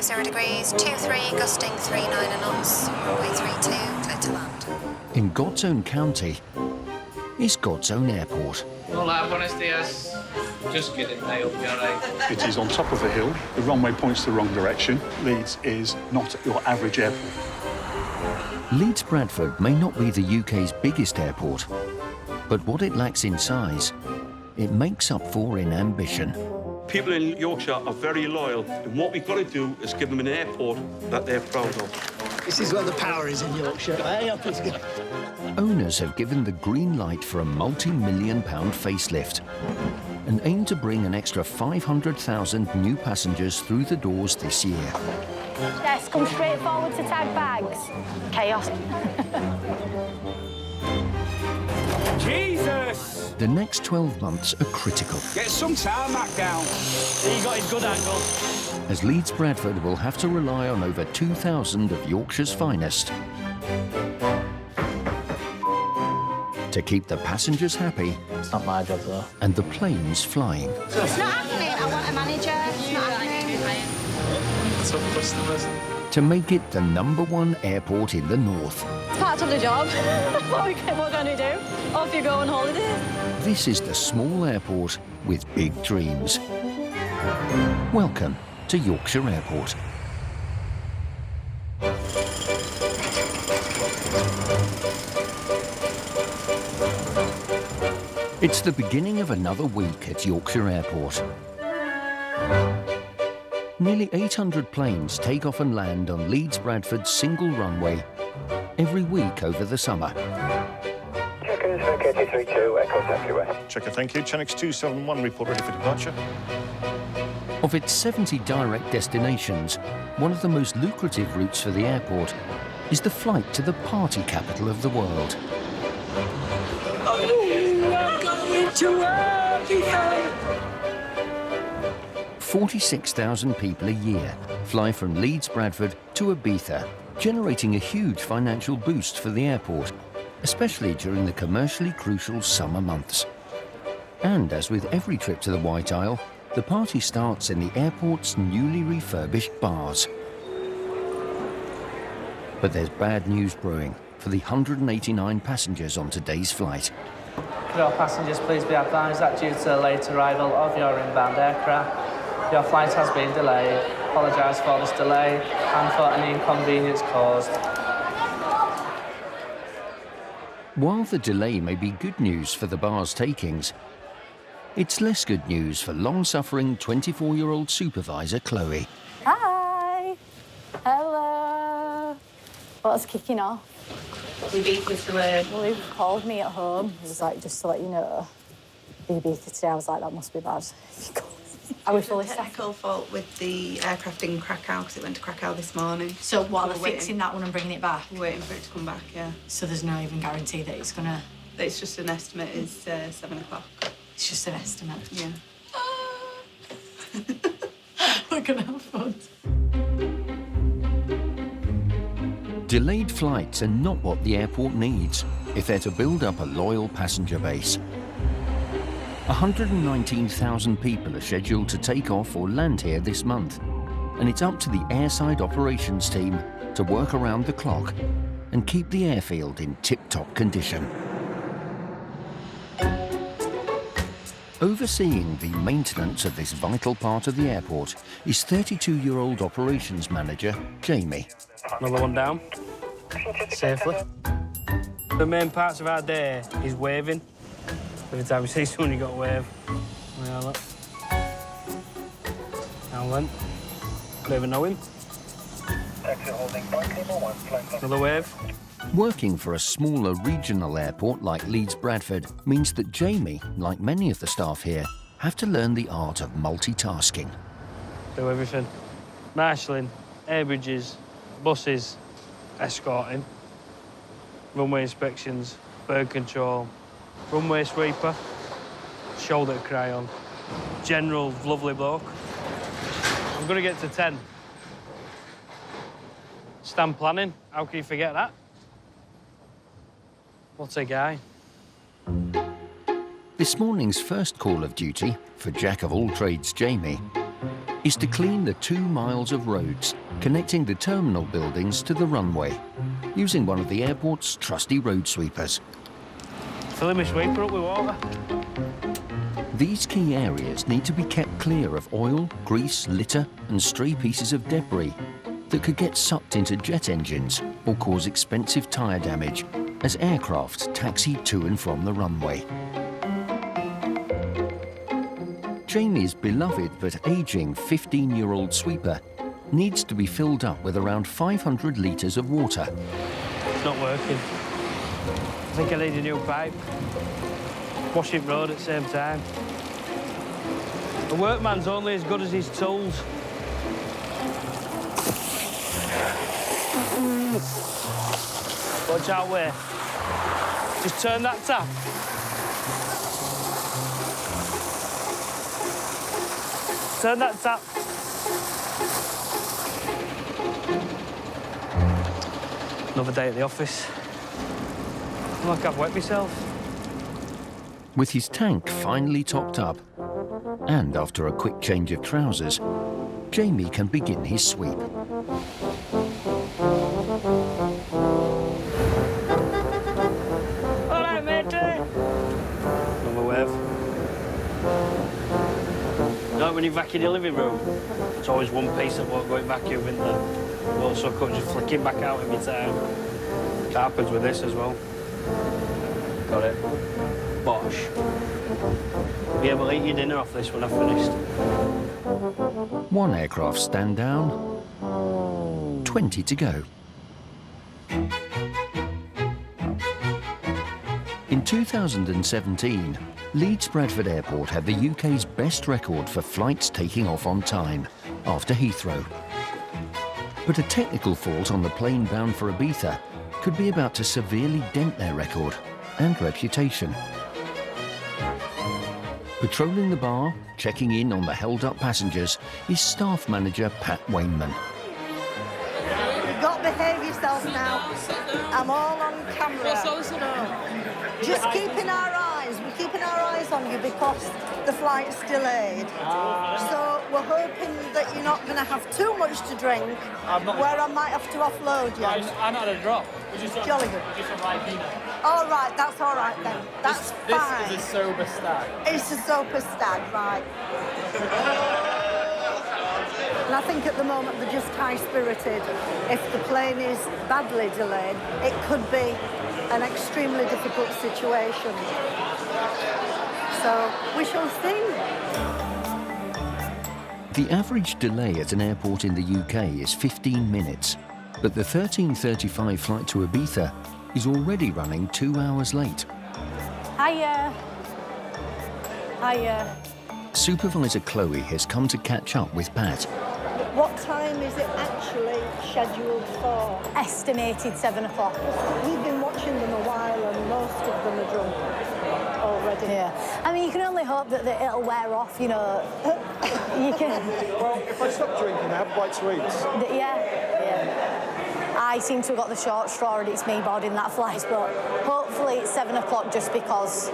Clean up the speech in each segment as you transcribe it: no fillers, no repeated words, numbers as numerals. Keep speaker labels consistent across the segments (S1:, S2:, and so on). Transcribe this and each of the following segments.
S1: 50 degrees, 23, gusting 39 knots, runway 32, clear to land.
S2: In God's own county is God's own airport.
S3: All that buenos dias. Just kidding, mate, you'll be all right.
S4: It is on top of a hill. The runway points the wrong direction. Leeds is not your average airport.
S2: Leeds Bradford may not be the UK's biggest airport, but what it lacks in size, it makes up for in ambition.
S5: People in Yorkshire are very loyal, and what we've got to do is give them an airport that they're proud of.
S6: This is where the power is in Yorkshire. Hey, up it's good.
S2: Owners have given the green light for a multi-million-pound facelift and aim to bring an extra 500,000 new passengers through the doors this year.
S7: Yes, come straight forward to tag bags. Chaos.
S8: Jesus!
S2: The next 12 months are critical.
S8: Get some tarmac down. He got his good angle.
S2: As Leeds Bradford will have to rely on over 2,000 of Yorkshire's finest to keep the passengers happy.
S6: It's not my job, though.
S2: And the planes flying.
S7: It's not happening. I want a manager. It's not happening.
S3: Some customers.
S2: To make it the #1 airport in the north.
S7: It's part of the job. What can we do? Off you go on holiday.
S2: This is the small airport with big dreams. Welcome to Yorkshire Airport. It's the beginning of another week at Yorkshire Airport. Nearly 800 planes take off and land on Leeds Bradford's single runway every week over the summer.
S9: Check-in for KT32, Echo taxiway.
S10: Checker, thank you. Channel 271, report ready for departure.
S2: Of its 70 direct destinations, one of the most lucrative routes for the airport is the flight to the party capital of the world. 46,000 people a year fly from Leeds Bradford to Ibiza, generating a huge financial boost for the airport, especially during the commercially crucial summer months. And as with every trip to the White Isle, the party starts in the airport's newly refurbished bars. But there's bad news brewing for the 189 passengers on today's flight.
S11: Could all passengers please be advised that due to the late arrival of your inbound aircraft, your flight has been delayed. Apologise for this delay and for any inconvenience caused.
S2: While the delay may be good news for the bar's takings, it's less good news for long-suffering 24-year-old supervisor Chloe.
S7: Hi. Hello. What's kicking off?
S12: We beat with the word.
S7: Well, he called me at home. He was like, just to let you know, the Ibiza today. I was like, that must be bad. Are we fully staffed?
S12: Technical fault with the aircraft in Krakow because it went to Krakow this morning.
S13: So what, they're fixing that one and bringing it back?
S12: We're waiting for it to come back, yeah.
S13: So there's no even guarantee that it's gonna...
S12: It's just an estimate, is 7 o'clock.
S13: It's just an estimate?
S12: Yeah.
S13: We're gonna have fun.
S2: Delayed flights are not what the airport needs if they're to build up a loyal passenger base. 119,000 people are scheduled to take off or land here this month, and it's up to the airside operations team to work around the clock and keep the airfield in tip-top condition. Overseeing the maintenance of this vital part of the airport is 32-year-old operations manager Jamie.
S8: Another one down. Safely. The main parts of our day is waving. Every time we see someone, you got to wave. Yeah, look. Now then. Don't even know him. Another wave.
S2: Working for a smaller regional airport like Leeds Bradford means that Jamie, like many of the staff here, have to learn the art of multitasking.
S8: Do everything. Marshalling, air bridges, buses, escorting, runway inspections, bird control, runway sweeper, shoulder to cry on, general lovely bloke. I'm going to get to 10. Stand planning, how can you forget that? What a guy.
S2: This morning's first call of duty, for jack of all trades Jamie, is to clean the 2 miles of roads connecting the terminal buildings to the runway, using one of the airport's trusty road sweepers.
S8: Filling my sweeper up with water.
S2: These key areas need to be kept clear of oil, grease, litter and stray pieces of debris that could get sucked into jet engines or cause expensive tyre damage as aircraft taxi to and from the runway. Jamie's beloved but ageing 15-year-old sweeper needs to be filled up with around 500 litres of water.
S8: It's not working. I think I need a new pipe. Washing road at the same time. A workman's only as good as his tools. Watch out, where? Just turn that tap. Turn that tap. Another day at the office. Like I've wet myself.
S2: With his tank finally topped up, and after a quick change of trousers, Jamie can begin his sweep.
S8: All right, matey. On my wave. No, when you vacuum your living room, it's always one piece that won't go in vacuum, isn't there? Well, so I couldn't just flick it back out every time. That happens with this as well. Got it. Bosh. Yeah, we'll eat your dinner off this when I've finished.
S2: One aircraft stand down, 20 to go. In 2017, Leeds Bradford Airport had the UK's best record for flights taking off on time, after Heathrow. But a technical fault on the plane bound for Ibiza could be about to severely dent their record and reputation. Patrolling the bar, checking in on the held-up passengers, is staff manager Pat Wainman.
S14: You've got to behave yourself now. I'm all on camera. Just keeping our eyes. We're keeping our eyes on you because the flight's delayed. So we're hoping that you're not going to have too much to drink, where I might have to offload you.
S15: I'm not a drop.
S14: Jolly good. All right, that's all right then. That's fine.
S15: This is a sober stag.
S14: It's a sober stag, right. And I think at the moment they're just high-spirited. If the plane is badly delayed, it could be an extremely difficult situation. So we shall see.
S2: The average delay at an airport in the UK is 15 minutes, but the 13:35 flight to Ibiza is already running 2 hours late.
S7: Hiya. Hiya.
S2: Supervisor Chloe has come to catch up with Pat.
S14: What time is it actually scheduled for?
S7: Estimated 7 o'clock.
S14: We've been watching them a while and most of them are drunk already.
S7: Yeah. I mean, you can only hope that it'll wear off, you know. You can...
S10: Well, if I stop drinking, I have quite sweets.
S7: Yeah. I seem to have got the short straw and it's me boarding that flight, but hopefully it's 7 o'clock just because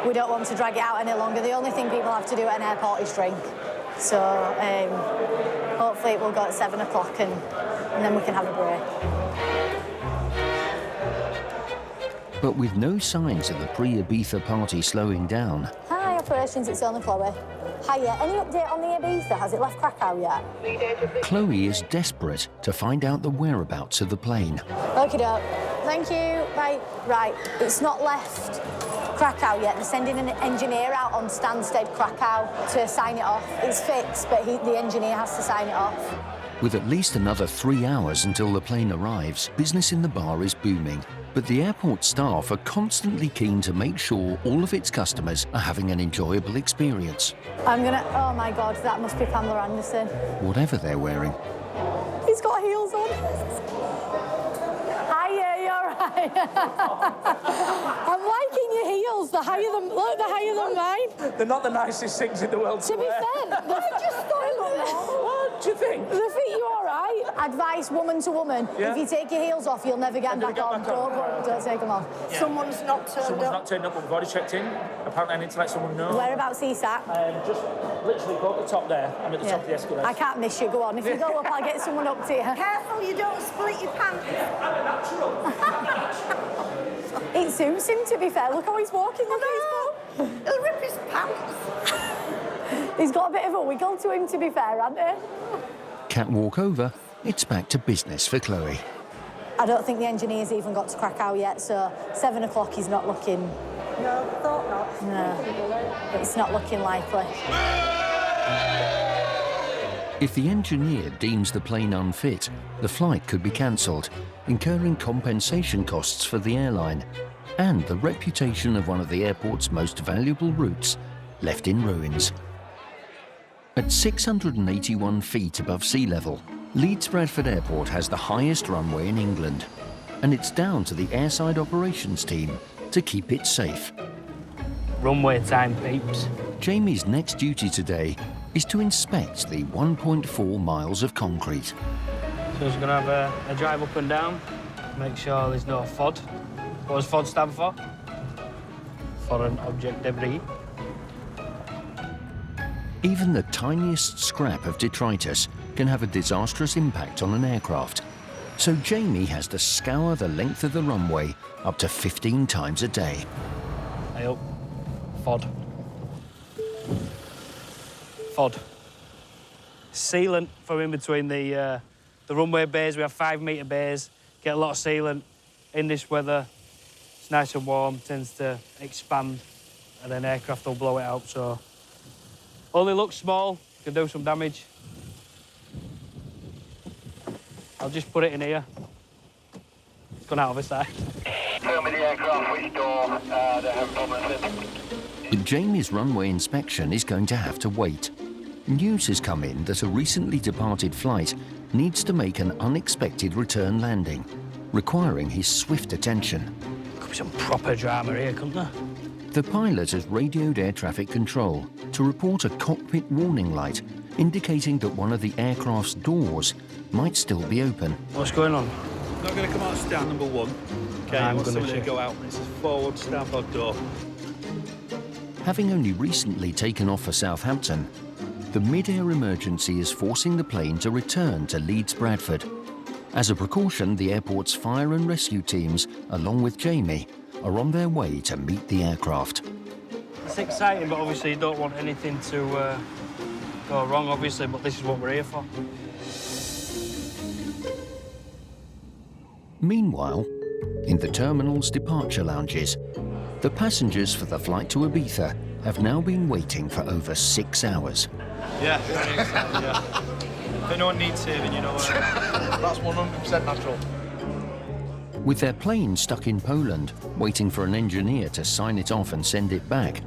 S7: we don't want to drag it out any longer. The only thing people have to do at an airport is drink. So hopefully it will go at 7 o'clock and then we can have a break.
S2: But with no signs of the pre-Ibiza party slowing down.
S7: Hi, operations, it's only Chloe. Hiya, any update on the Ibiza? Has it left Krakow yet?
S2: Chloe is desperate to find out the whereabouts of the plane.
S7: Okie doke. Thank you. Bye. Right, it's not left Krakow yet. They're sending an engineer out on Stansted, Krakow, to sign it off. It's fixed, but the engineer has to sign it off.
S2: With at least another 3 hours until the plane arrives, business in the bar is booming. But the airport staff are constantly keen to make sure all of its customers are having an enjoyable experience.
S7: Oh my God, that must be Pamela Anderson.
S2: Whatever they're wearing.
S7: He's got heels on. Hiya, you all right? I'm liking your heels. They're higher than mine.
S15: They're not the nicest things in the world
S7: To be fair, I just thought it looked normal.
S15: What do you think?
S7: They fit you all right. I Advice, woman to woman, if you take your heels off, you'll never get them back on. Don't take them off.
S14: Yeah. Someone's not turned up,
S15: but we've already checked in. Apparently, I need to let someone know.
S7: Whereabouts are you sat?
S15: Just literally go up the top there. I'm at the top of the escalator.
S7: I can't miss you. Go on. If you go up, I'll get someone up to you.
S14: Careful, you don't split your pants.
S15: I'm a natural.
S7: It suits him, to be fair. Look how he's walking. Look at his
S14: He'll rip his pants.
S7: He's got a bit of a wiggle to him, to be fair, hasn't he?
S2: Catwalk over, it's back to business for Chloe.
S7: I don't think the engineer's even got to Krakow yet, so 7 o'clock he's not looking...
S14: No, thought not.
S7: No, it's not looking likely.
S2: If the engineer deems the plane unfit, the flight could be cancelled, incurring compensation costs for the airline and the reputation of one of the airport's most valuable routes left in ruins. At 681 feet above sea level, Leeds Bradford Airport has the highest runway in England, and it's down to the airside operations team to keep it safe.
S8: Runway time, peeps.
S2: Jamie's next duty today is to inspect the 1.4 miles of concrete.
S8: So he's going to have a drive up and down, make sure there's no FOD. What does FOD stand for? Foreign object debris.
S2: Even the tiniest scrap of detritus can have a disastrous impact on an aircraft. So Jamie has to scour the length of the runway up to 15 times a day.
S8: Hey up. FOD. FOD. Sealant from in between the runway bays. We have 5-metre bays. Get a lot of sealant. In this weather, it's nice and warm, tends to expand, and then aircraft will blow it out, so... Only looks small, can do some damage. I'll just put it in here. It's gone out of the side.
S9: Tell me the aircraft, which door, they have problems in.
S2: But Jamie's runway inspection is going to have to wait. News has come in that a recently departed flight needs to make an unexpected return landing, requiring his swift attention.
S8: Could be some proper drama here, couldn't there?
S2: The pilot has radioed air traffic control to report a cockpit warning light indicating that one of the aircraft's doors might still be open.
S8: What's going on?
S5: Not going to come out of stand number 1. Okay,
S8: I'm
S5: I want
S8: gonna
S5: somebody to
S8: check.
S5: go out. This is forward starboard door.
S2: Having only recently taken off for Southampton, the mid-air emergency is forcing the plane to return to Leeds Bradford. As a precaution, the airport's fire and rescue teams, along with Jamie, are on their way to meet the aircraft.
S8: It's exciting, but obviously you don't want anything to go wrong, obviously, but this is what we're here for.
S2: Meanwhile, in the terminal's departure lounges, the passengers for the flight to Ibiza have now been waiting for over 6 hours.
S10: Yeah, yeah. If anyone needs saving, you know, that's 100% natural.
S2: With their plane stuck in Poland, waiting for an engineer to sign it off and send it back,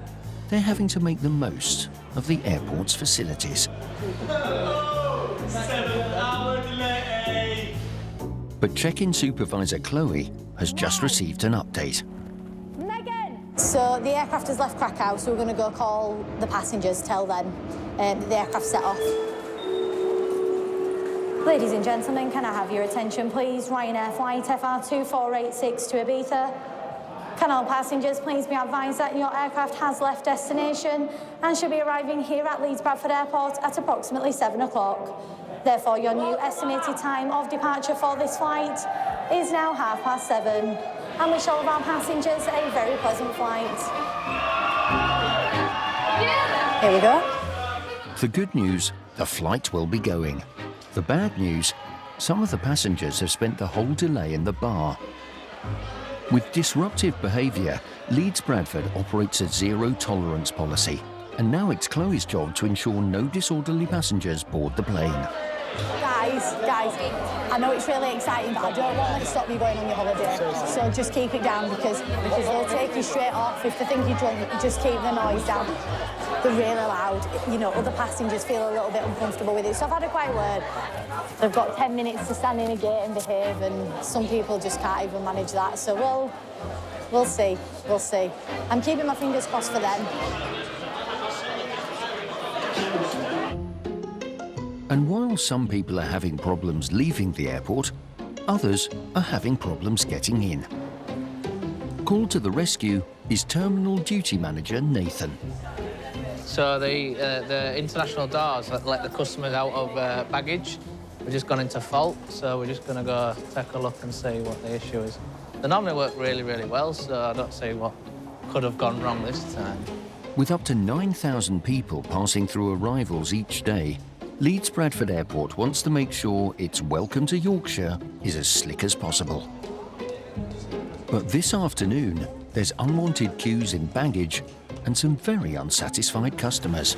S2: they're having to make the most of the airport's facilities.
S15: 7-hour delay!
S2: But check-in supervisor Chloe has just received an update.
S7: So the aircraft has left Krakow, so we're going to go call the passengers, tell them the aircraft set off. Ladies and gentlemen, can I have your attention, please? Ryanair flight FR2486 to Ibiza. Can all passengers please be advised that your aircraft has left destination and should be arriving here at Leeds Bradford Airport at approximately 7 o'clock. Therefore, your new estimated time of departure for this flight is now 7:30. And wish all of our passengers a very pleasant flight. Here we go.
S2: The good news, the flight will be going. The bad news, some of the passengers have spent the whole delay in the bar. With disruptive behaviour, Leeds Bradford operates a zero-tolerance policy, and now it's Chloe's job to ensure no disorderly passengers board the plane.
S7: Guys, I know it's really exciting, but I don't want to stop you going on your holiday. So just keep it down because they'll take you straight off. If they think you're drunk, just keep the noise down. They're really loud. You know, other passengers feel a little bit uncomfortable with it. So I've had a quiet word. They've got 10 minutes to stand in a gate and behave, and some people just can't even manage that. So we'll see. We'll see. I'm keeping my fingers crossed for them.
S2: And while some people are having problems leaving the airport, others are having problems getting in. Called to the rescue is Terminal Duty Manager Nathan.
S11: So the international doors that let the customers out of baggage have just gone into fault, so we're just going to go take a look and see what the issue is. They normally work really, really well, so I don't see what could have gone wrong this time.
S2: With up to 9,000 people passing through arrivals each day, Leeds Bradford Airport wants to make sure its welcome to Yorkshire is as slick as possible. But this afternoon, there's unwanted queues in baggage and some very unsatisfied customers.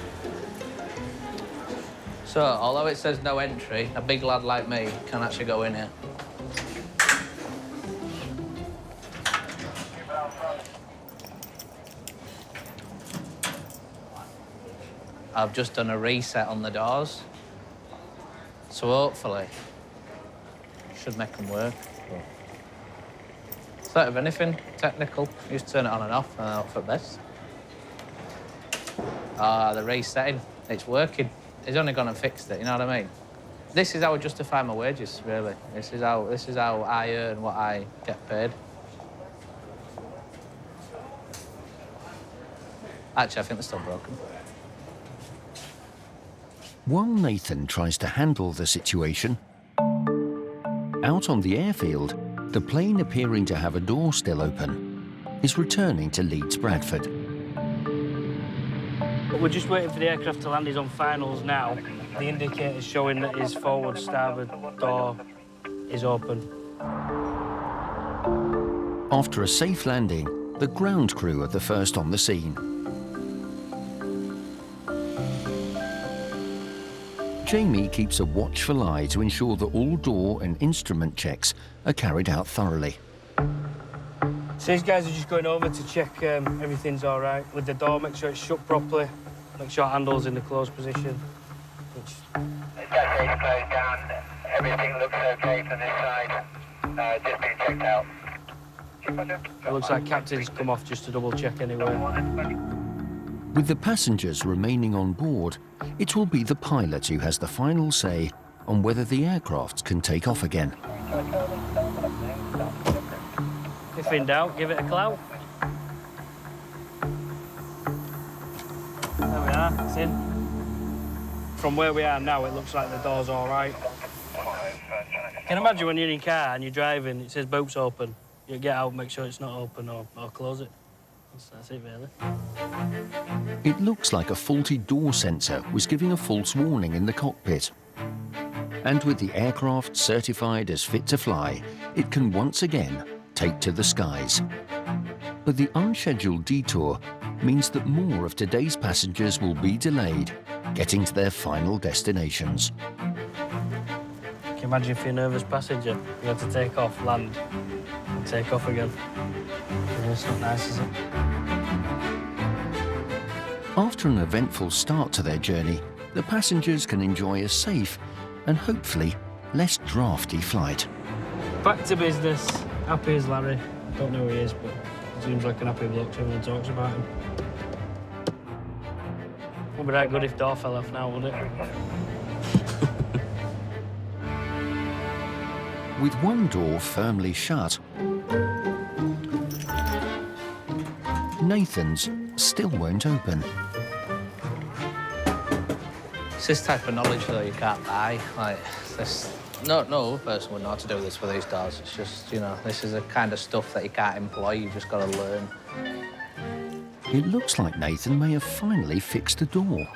S11: So, although it says no entry, a big lad like me can actually go in here. I've just done a reset on the doors, so hopefully should make them work. Sort of anything technical, you just turn it on and off, and hope for best. The resetting, it's working. He's only gone and fixed it, you know what I mean? This is how I justify my wages, really. This is how I earn what I get paid. Actually, I think they're still broken.
S2: While Nathan tries to handle the situation, out on the airfield, the plane appearing to have a door still open is returning to Leeds Bradford.
S8: We're just waiting for the aircraft to land. He's on finals now. The indicator's showing that his forward starboard door is open.
S2: After a safe landing, the ground crew are the first on the scene. Jamie keeps a watchful eye to ensure that all door and instrument checks are carried out thoroughly.
S8: So these guys are just going over to check everything's all right with the door, make sure it's shut properly, make sure handle's in the closed position.
S9: It's okay to close down. Everything looks okay from this side. Just been checked out.
S8: It looks like captain's come off just to double check anyway.
S2: With the passengers remaining on board, it will be the pilot who has the final say on whether the aircraft can take off again.
S8: If in doubt, give it a clout. There we are, it's in. From where we are now, it looks like the door's all right. Can you imagine when you're in your car and you're driving, it says boat's open. You get out, make sure it's not open or close it. That's it, really.
S2: It looks like a faulty door sensor was giving a false warning in the cockpit. And with the aircraft certified as fit to fly, it can once again take to the skies. But the unscheduled detour means that more of today's passengers will be delayed getting to their final destinations.
S8: Can you imagine if you're a nervous passenger? You have to take off, land, and take off again. It's not nice, is it?
S2: After an eventful start to their journey, the passengers can enjoy a safe and hopefully less drafty flight.
S8: Back to business. Happy as Larry. Don't know who he is, but he seems like an happy bloke. Everyone talks about him. Wouldn't be that good if door fell off now, would it?
S2: With one door firmly shut, Nathan's still won't open.
S11: It's this type of knowledge, though, you can't buy. Like, this, no other person would know how to do this with these doors. It's just, you know, this is the kind of stuff that you can't employ. You've just got to learn.
S2: It looks like Nathan may have finally fixed the door.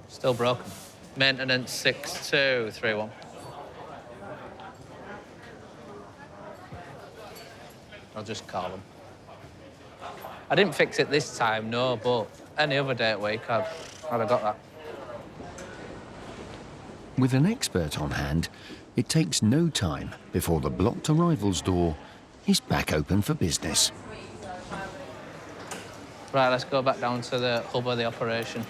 S11: Still broken. Maintenance 6231. I'll just call them. I didn't fix it this time, no, but any other day at week, I'd have got that.
S2: With an expert on hand, it takes no time before the blocked arrivals door is back open for business.
S11: Right, let's go back down to the hub of the operation.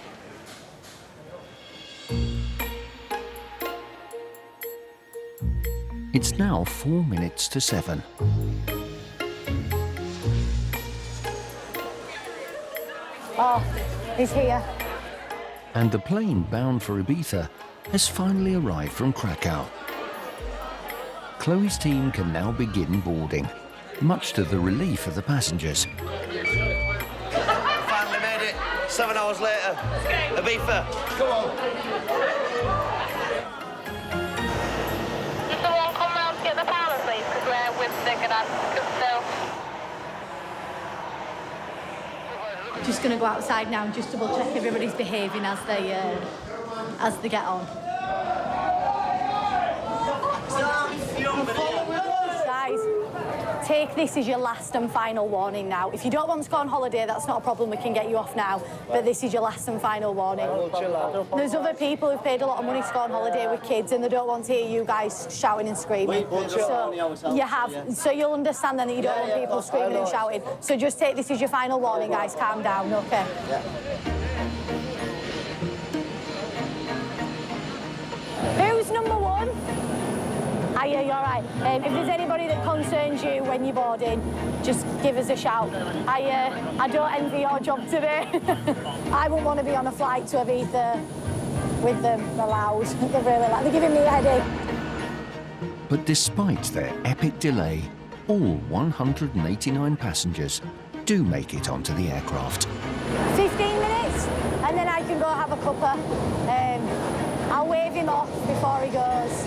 S2: It's now 4 minutes to 7.
S7: Oh, he's here.
S2: And the plane bound for Ibiza has finally arrived from Krakow. Chloe's team can now begin boarding, much to the relief of the passengers.
S16: Finally made it. 7 hours later. Ibiza. Come on.
S9: Does someone come round to get the power, please? Because we're with the still.
S7: Just going to go outside now and just double check everybody's behaving as they get on. Guys, take this as your last and final warning now. If you don't want to go on holiday, that's not a problem, we can get you off now. But this is your last and final warning. There's other people who've paid a lot of money to go on holiday with kids and they don't want to hear you guys shouting and screaming. So you have, so you'll understand then that you don't want people screaming and shouting. So just take this as your final warning, guys. Calm down, okay? Who's number one? Hiya, you're right. If there's anybody that concerns you when you're boarding, just give us a shout. I don't envy your job today. I wouldn't want to be on a flight to Ibiza with them. They're loud. They're really loud. They're giving me a headache.
S2: But despite their epic delay, all 189 passengers do make it onto the aircraft.
S7: 15 minutes, and then I can go have a cuppa. I'll wave him off before he goes.